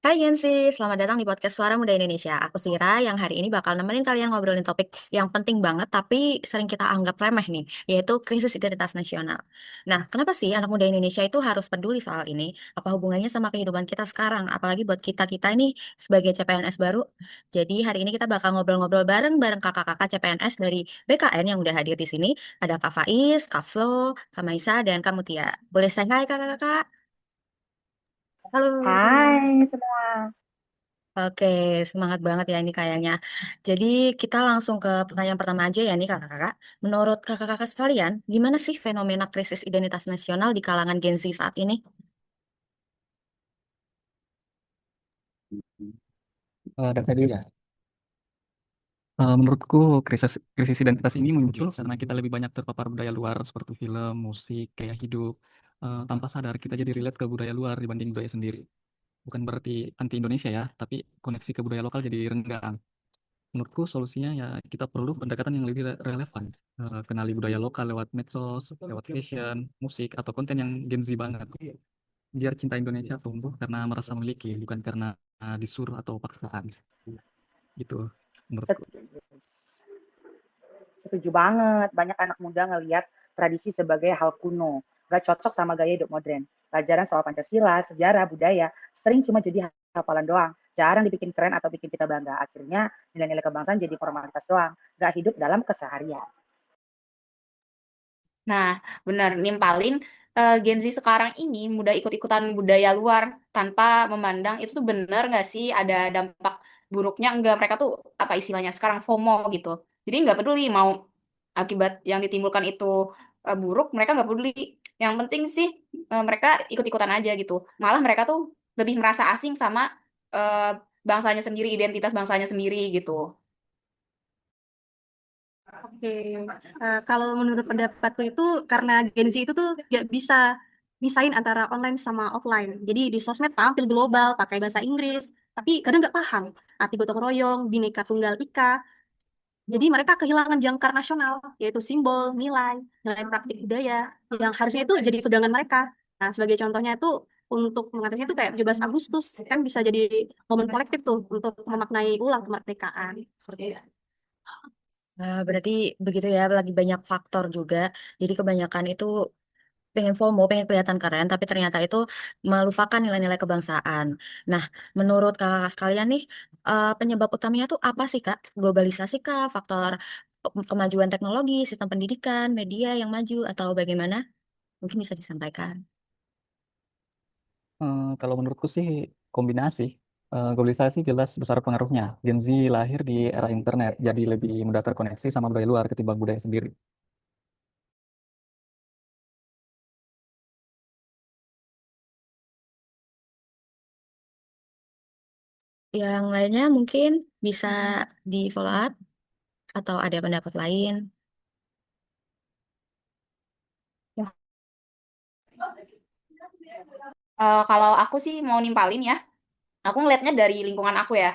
Hai Gensi, selamat datang di podcast Suara Muda Indonesia. Aku Sira yang hari ini bakal nemenin kalian ngobrolin topik yang penting banget tapi sering kita anggap remeh nih, yaitu krisis identitas nasional. Nah, kenapa sih anak muda Indonesia itu harus peduli soal ini? Apa hubungannya sama kehidupan kita sekarang? Apalagi buat kita-kita ini sebagai CPNS baru. Jadi hari ini kita bakal ngobrol-ngobrol bareng-bareng kakak-kakak CPNS dari BKN yang udah hadir di sini. Ada Kak Faiz, Kak Flo, Kak Maisa, dan Kak Mutia. Boleh say hai kakak-kakak? Halo. Hai semua. Oke, semangat banget ya ini kayaknya. Jadi kita langsung ke pertanyaan pertama aja ya nih kakak-kakak. Menurut kakak-kakak sekalian, gimana sih fenomena krisis identitas nasional di kalangan Gen Z saat ini? Dari tadi ya. Menurutku krisis krisis identitas ini muncul karena kita lebih banyak terpapar budaya luar seperti film, musik, gaya hidup. Tanpa sadar kita jadi relate ke budaya luar dibanding budaya sendiri. Bukan berarti anti Indonesia ya, tapi koneksi ke budaya lokal jadi renggang. Menurutku solusinya ya kita perlu pendekatan yang lebih relevan. Kenali budaya lokal lewat medsos, lewat fashion, musik, atau konten yang Gen Z banget. Biar cinta Indonesia tumbuh karena merasa memiliki, bukan karena disuruh atau paksaan. Gitu menurutku. Set- Setuju banget. Banyak anak muda ngelihat tradisi sebagai hal kuno, gak cocok sama gaya hidup modern. Pelajaran soal Pancasila, sejarah, budaya sering cuma jadi hafalan doang. Jarang dibikin keren atau bikin kita bangga. Akhirnya nilai-nilai kebangsaan jadi formalitas doang, gak hidup dalam keseharian. Nah, benar nimpalin Gen Z sekarang ini mudah ikut-ikutan budaya luar tanpa memandang itu tuh benar nggak sih ada dampak buruknya enggak mereka tuh apa istilahnya sekarang FOMO gitu. Jadi nggak peduli mau akibat yang ditimbulkan itu buruk mereka nggak peduli. Yang penting sih mereka ikut-ikutan aja gitu. Malah mereka tuh lebih merasa asing sama eh, bangsanya sendiri, identitas bangsanya sendiri gitu. Oke, kalau menurut pendapatku itu karena Gen Z itu tuh gak bisa misahin antara online sama offline. Jadi di sosmed tampil global, pakai bahasa Inggris, tapi kadang nggak paham arti gotong royong, Bhinneka Tunggal Ika. Jadi mereka kehilangan jangkar nasional, yaitu simbol, nilai praktik budaya yang harusnya itu jadi pegangan mereka. Nah, sebagai contohnya itu untuk mengatasinya itu kayak 17 Agustus kan bisa jadi momen kolektif tuh untuk memaknai ulang kemerdekaan. Seperti itu. Berarti begitu ya, lagi banyak faktor juga. Jadi kebanyakan itu pengen FOMO, pengen kelihatan keren, tapi ternyata itu melupakan nilai-nilai kebangsaan. Nah, menurut kakak sekalian nih, penyebab utamanya tuh apa sih Kak? Globalisasi kah? Faktor kemajuan teknologi, sistem pendidikan, media yang maju, atau bagaimana? Mungkin bisa disampaikan. Kalau menurutku sih kombinasi. Globalisasi jelas besar pengaruhnya. Gen Z lahir di era internet, jadi lebih mudah terkoneksi sama budaya luar ketimbang budaya sendiri. Yang lainnya mungkin bisa di follow up atau ada pendapat lain. Kalau aku sih mau nimpalin ya, aku ngelihatnya dari lingkungan aku ya.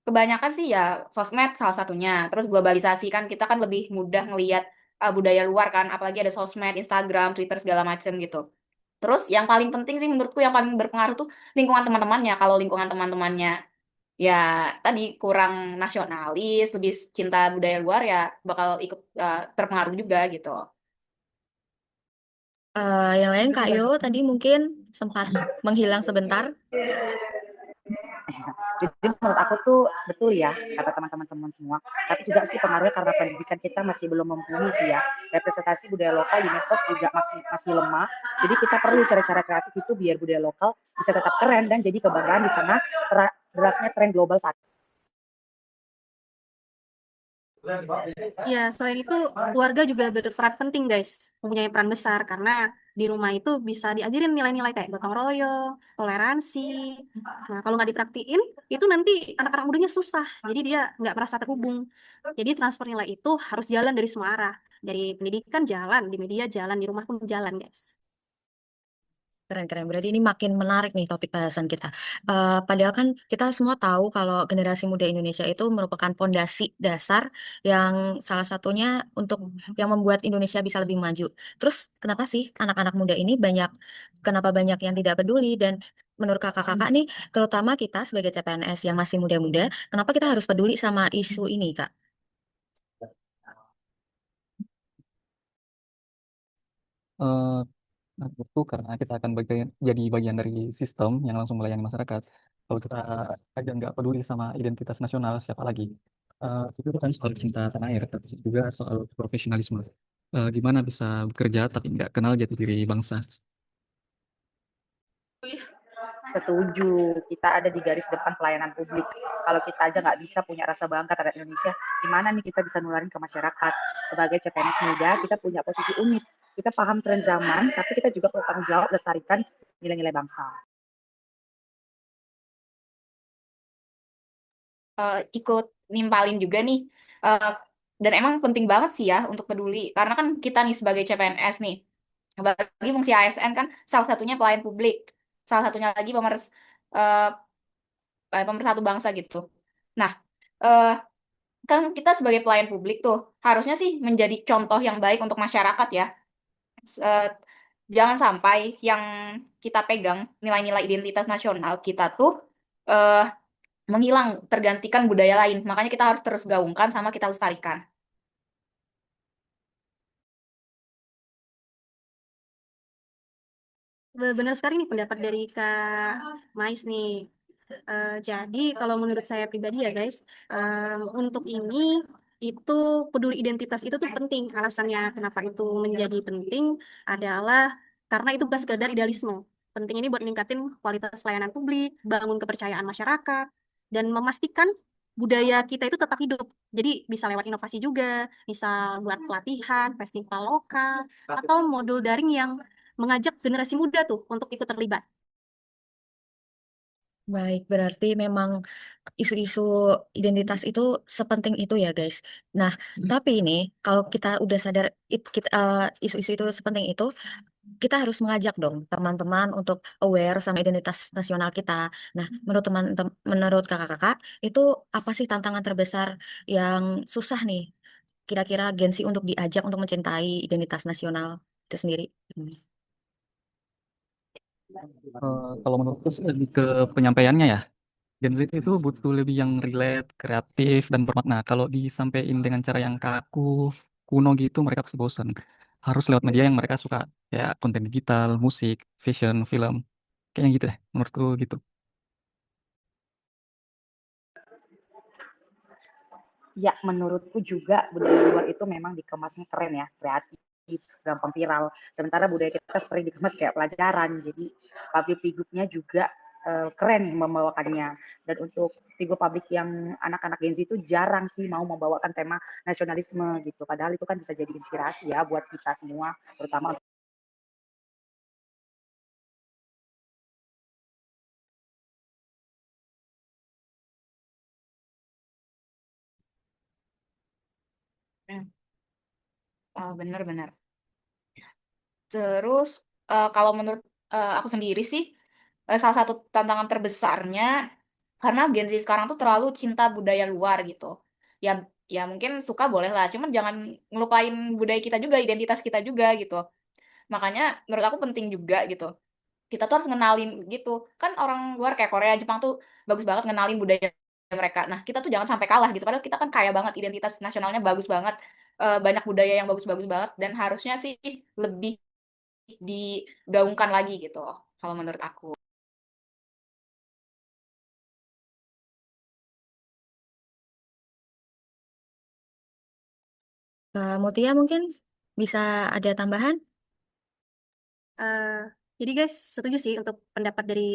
Kebanyakan sih ya sosmed salah satunya. Terus globalisasi kan kita kan lebih mudah ngelihat budaya luar kan, apalagi ada sosmed, Instagram, Twitter segala macem gitu. Terus yang paling penting sih menurutku yang paling berpengaruh tuh lingkungan teman-temannya. Kalau lingkungan teman-temannya ya tadi kurang nasionalis, lebih cinta budaya luar ya bakal ikut terpengaruh juga gitu. Yang lain Kak Yo tadi mungkin sempat menghilang sebentar. Jadi menurut aku tuh betul ya kata teman-teman semua. Tapi juga sih pengaruhnya karena pendidikan kita masih belum mumpuni sih ya. Representasi budaya lokal di medsos juga masih lemah. Jadi kita perlu cara-cara kreatif itu biar budaya lokal bisa tetap keren dan jadi kebanggaan di tengah derasnya tren global saat ini. Ya, selain itu keluarga juga berperan penting, guys. Mempunyai peran besar karena di rumah itu bisa diajarin nilai-nilai kayak gotong royong, toleransi. Nah, kalau nggak dipraktiin, itu nanti anak-anak mudanya susah. Jadi dia nggak merasa terhubung. Jadi transfer nilai itu harus jalan dari semua arah. Dari pendidikan jalan, di media jalan, di rumah pun jalan, guys. Keren-keren. Berarti ini makin menarik nih topik bahasan kita. Padahal kan kita semua tahu kalau generasi muda Indonesia itu merupakan fondasi dasar yang salah satunya untuk yang membuat Indonesia bisa lebih maju. Terus kenapa sih anak-anak muda ini kenapa banyak yang tidak peduli dan menurut kakak-kakak nih, terutama kita sebagai CPNS yang masih muda-muda, kenapa kita harus peduli sama isu ini, Kak? Eh, Itu karena kita akan jadi bagian dari sistem yang langsung melayani masyarakat. Kalau kita aja nggak peduli sama identitas nasional, siapa lagi? Itu bukan soal cinta tanah air, tapi juga soal profesionalisme. Gimana bisa bekerja tapi nggak kenal jati diri bangsa? Setuju, kita ada di garis depan pelayanan publik. Kalau kita aja nggak bisa punya rasa bangga terhadap Indonesia, gimana nih kita bisa nularin ke masyarakat? Sebagai CPNS muda, kita punya posisi unik. Kita paham tren zaman, tapi kita juga perlu tanggung jawab lestarikan nilai-nilai bangsa. Ikut nimpalin juga nih. Eh, dan emang penting banget sih ya untuk peduli. Karena kan kita nih sebagai CPNS nih, bagi fungsi ASN kan salah satunya pelayan publik, salah satunya lagi eh, pemersatu bangsa gitu. Nah, eh, kan kita sebagai pelayan publik tuh harusnya sih menjadi contoh yang baik untuk masyarakat ya. Eh, jangan sampai yang kita pegang nilai-nilai identitas nasional kita tuh eh, menghilang, tergantikan budaya lain. Makanya kita harus terus gaungkan sama kita lestarikan. Benar sekali nih pendapat dari Kak Mais nih. Jadi kalau menurut saya pribadi ya guys, untuk ini itu peduli identitas itu tuh penting. Alasannya kenapa itu menjadi penting adalah karena itu bukan sekedar idealisme. Penting ini buat meningkatin kualitas layanan publik, bangun kepercayaan masyarakat, dan memastikan budaya kita itu tetap hidup. Jadi bisa lewat inovasi juga, bisa buat pelatihan, festival lokal, atau modul daring yang mengajak generasi muda tuh untuk ikut terlibat. Baik, berarti memang isu-isu identitas itu sepenting itu ya, guys. Nah, tapi ini kalau kita udah sadar isu-isu itu sepenting itu, kita harus mengajak dong teman-teman untuk aware sama identitas nasional kita. Nah, menurut kakak-kakak, itu apa sih tantangan terbesar yang susah nih kira-kira Gen Z untuk diajak untuk mencintai identitas nasional itu sendiri? Hmm. Kalau menurutku sih lebih ke penyampaiannya ya. Gen Z itu butuh lebih yang relate, kreatif, dan bermakna. Kalau disampaikan dengan cara yang kaku, kuno gitu, mereka pasti bosan. Harus lewat media yang mereka suka, kayak konten digital, musik, fashion, film. Kayaknya gitu deh, menurutku gitu. Ya, menurutku juga budaya luar itu memang dikemasnya keren ya, kreatif, gampang viral. Sementara budaya kita sering dikemas kayak pelajaran, jadi public figure-nya juga keren membawakannya. Dan untuk figur publik yang anak-anak Gen Z itu jarang sih mau membawakan tema nasionalisme gitu. Padahal itu kan bisa jadi inspirasi ya buat kita semua, terutama Hmm. Benar-benar. Terus kalau menurut aku sendiri sih, salah satu tantangan terbesarnya karena Gen Z sekarang tuh terlalu cinta budaya luar gitu. Ya, ya mungkin suka boleh lah, cuman jangan ngelupain budaya kita juga, identitas kita juga gitu. Makanya menurut aku penting juga gitu. Kita tuh harus ngenalin gitu. Kan orang luar kayak Korea, Jepang tuh bagus banget ngenalin budaya mereka. Nah, kita tuh jangan sampai kalah gitu. Padahal kita kan kaya banget, identitas nasionalnya bagus banget. Banyak budaya yang bagus-bagus banget dan harusnya sih lebih digaungkan lagi gitu kalau menurut aku. Mutia mungkin bisa ada tambahan? Eh, jadi guys, setuju sih untuk pendapat dari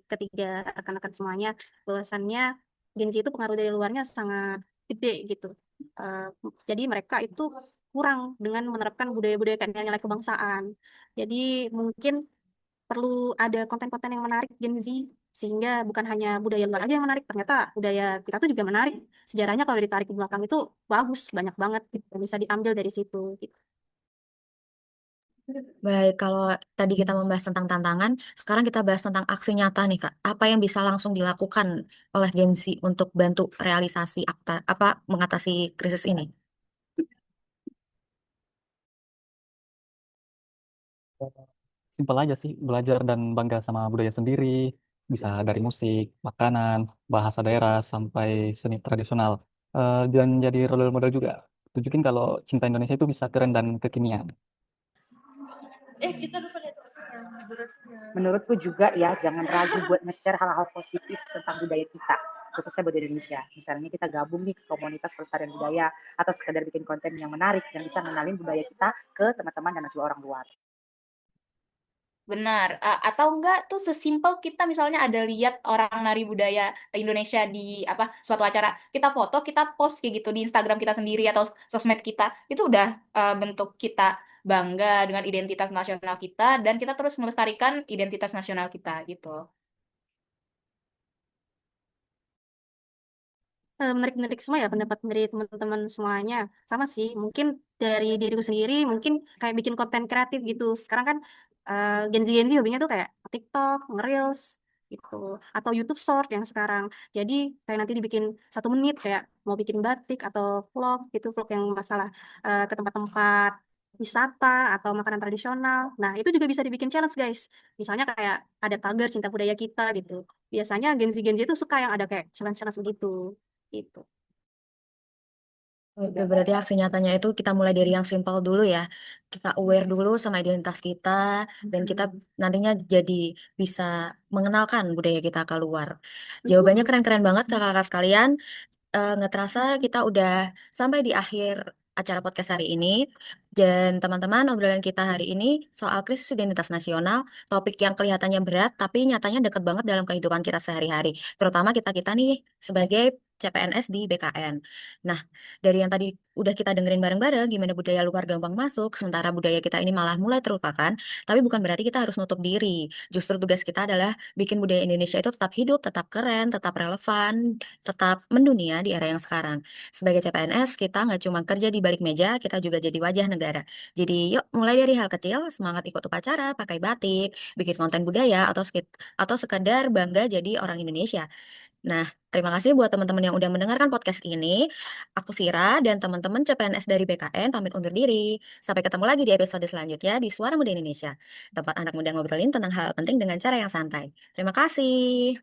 ketiga rekan-rekan semuanya. Bahwasannya Gen Z itu pengaruh dari luarnya sangat gede gitu. Eh, jadi mereka itu kurang dengan menerapkan budaya-budaya kayak nilai kebangsaan. Jadi mungkin perlu ada konten-konten yang menarik Gen Z sehingga bukan hanya budaya luar aja yang menarik, ternyata budaya kita tuh juga menarik. Sejarahnya kalau ditarik ke belakang itu bagus, banyak banget gitu, yang bisa diambil dari situ gitu. Baik, kalau tadi kita membahas tentang tantangan, sekarang kita bahas tentang aksi nyata nih, Kak. Apa yang bisa langsung dilakukan oleh Gen Z untuk bantu realisasi mengatasi krisis ini? Simpel aja sih, belajar dan bangga sama budaya sendiri, bisa dari musik, makanan, bahasa daerah, sampai seni tradisional. Dan jadi role model juga. Tunjukin kalau cinta Indonesia itu bisa keren dan kekinian. Menurutku juga ya, jangan ragu buat nge-share hal-hal positif tentang budaya kita, khususnya budaya Indonesia. Misalnya kita gabung nih ke komunitas pelestarian budaya, atau sekedar bikin konten yang menarik, yang bisa mengenalin budaya kita ke teman-teman dan juga orang luar. Benar. Atau enggak tuh sesimpel kita misalnya ada lihat orang nari budaya Indonesia di apa suatu acara, kita foto, kita post kayak gitu di Instagram kita sendiri atau sosmed kita. Itu udah bentuk kita bangga dengan identitas nasional kita dan kita terus melestarikan identitas nasional kita gitu. Menarik-menarik semua ya pendapat dari teman-teman semuanya. Sama sih, mungkin dari diriku sendiri, mungkin kayak bikin konten kreatif gitu. Sekarang kan Gen Z hobinya tuh kayak TikTok, nge-reels gitu. Atau YouTube Short yang sekarang. Jadi kayak nanti dibikin 1 menit kayak mau bikin batik atau vlog gitu, vlog yang masalah ke tempat-tempat wisata atau makanan tradisional. Nah, itu juga bisa dibikin challenge, guys. Misalnya kayak ada tagar cinta budaya kita gitu. Biasanya Gen Z itu suka yang ada kayak challenge-challenge begitu. Gitu. Oke, berarti aksi nyatanya itu kita mulai dari yang simpel dulu ya. Kita aware dulu sama identitas kita, dan kita nantinya jadi bisa mengenalkan budaya kita keluar. Jawabannya keren-keren banget kakak-kakak sekalian. Nggak terasa kita udah sampai di akhir acara podcast hari ini. Dan teman-teman, obrolan kita hari ini soal krisis identitas nasional, topik yang kelihatannya berat, tapi nyatanya deket banget dalam kehidupan kita sehari-hari. Terutama kita-kita nih sebagai CPNS di BKN. Nah, dari yang tadi udah kita dengerin bareng-bareng, gimana budaya luar gampang masuk, sementara budaya kita ini malah mulai terlupakan, tapi bukan berarti kita harus nutup diri. Justru tugas kita adalah bikin budaya Indonesia itu tetap hidup, tetap keren, tetap relevan, tetap mendunia di era yang sekarang. Sebagai CPNS, kita nggak cuma kerja di balik meja, kita juga jadi wajah negara. Jadi yuk mulai dari hal kecil, semangat ikut upacara, pakai batik, bikin konten budaya, atau sekadar bangga jadi orang Indonesia. Nah, terima kasih buat teman-teman yang udah mendengarkan podcast ini. Aku Sira dan teman-teman CPNS dari BKN pamit undur diri. Sampai ketemu lagi di episode selanjutnya di Suara Muda Indonesia, tempat anak muda ngobrolin tentang hal penting dengan cara yang santai. Terima kasih.